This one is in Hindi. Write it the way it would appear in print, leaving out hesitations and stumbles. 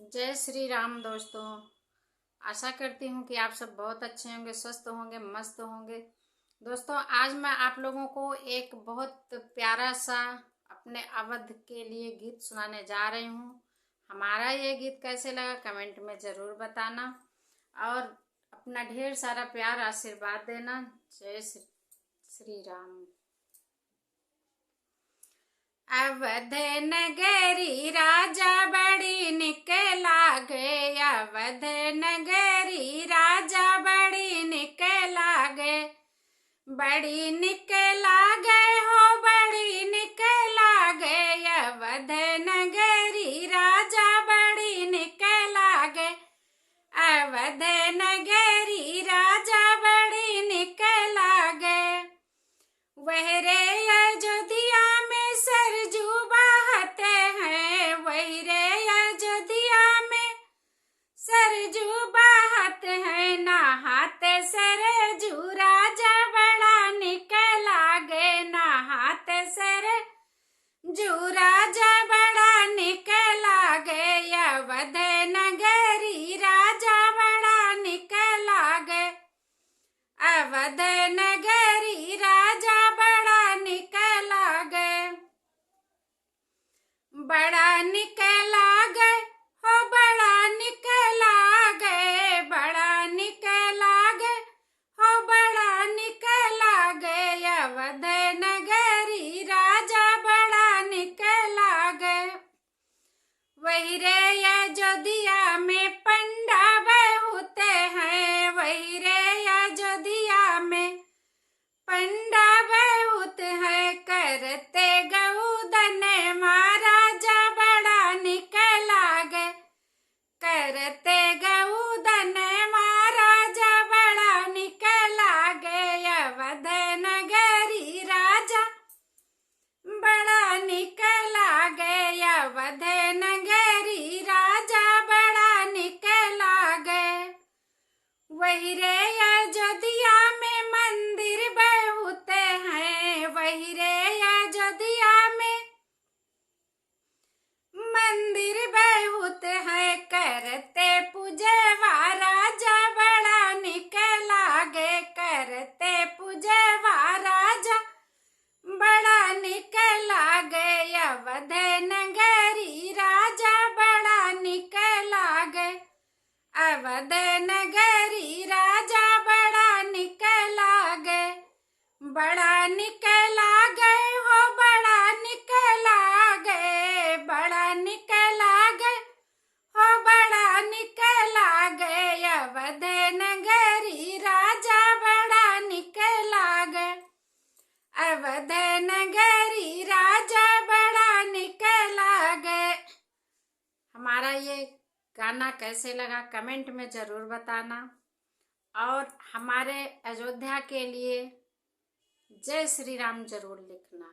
जय श्री राम दोस्तों। आशा करती हूँ कि आप सब बहुत अच्छे होंगे, स्वस्थ होंगे, मस्त होंगे। दोस्तों, आज मैं आप लोगों को एक बहुत प्यारा सा अपने अवध के लिए गीत सुनाने जा रही हूँ। हमारा ये गीत कैसे लगा कमेंट में ज़रूर बताना और अपना ढेर सारा प्यार आशीर्वाद देना। जय श्री राम। अवध नगरी राजा बड़ी निक लागे, अवध नगरी राजा बड़ी निक लागे, बड़ी निक लागे हो बड़ी निक लागे, अवध नगरी राजा बड़ी निक लागे, अवध नगरी राजा बड़ी निक लागे। वह रे अयोध्या में सरजू बहते हैं, वही रे अयोध्या में सरजू बहते हैं, नहाते सरजू राजा बड़ा निक लागे, नहाते सरजू राजा बड़ा निक लागे, अवध नगरी राजा बड़ा निक लागे, अवध नगरी राजा बड़ा निक लागे, बड़ा निक लागे हो बड़ा निक लागे, बड़ा निक लागे हो बड़ा निक लागे, अवध नगरी राजा बड़ा निक लागे। वही रे अयोध्या में पंडा बहुते हैं, वही रे अयोध्या में पंडा बहुत है, करते गौदन महाराजा बड़ा निक लागे, करते गौदन महाराजा बड़ा निक लागे, अवध नगरी राजा बड़ा निक लागे, अवध नगरी राजा बड़ा निक लागे। वही रे अयोध्या में मंदिर बहुत हैं, वही रे अयोध्या में मंदिर बहुत है, करते पूजवा राजा बड़ा निक लागे, करते पूजवा राजा बड़ा निक लागे, अवध नगरी राजा बड़ा निक लागे, अवध नगरी राजा बड़ा निक लागे, बड़ा निक लागे हो बड़ा निक लागे, बड़ा निक लागे हो बड़ा निक लागे, अवध नगरी राजा बड़ा निक लागे, अवध नगरी राजा बड़ा निक लागे। हमारा ये गाना कैसे लगा कमेंट में ज़रूर बताना और हमारे अयोध्या के लिए जय श्री राम ज़रूर लिखना।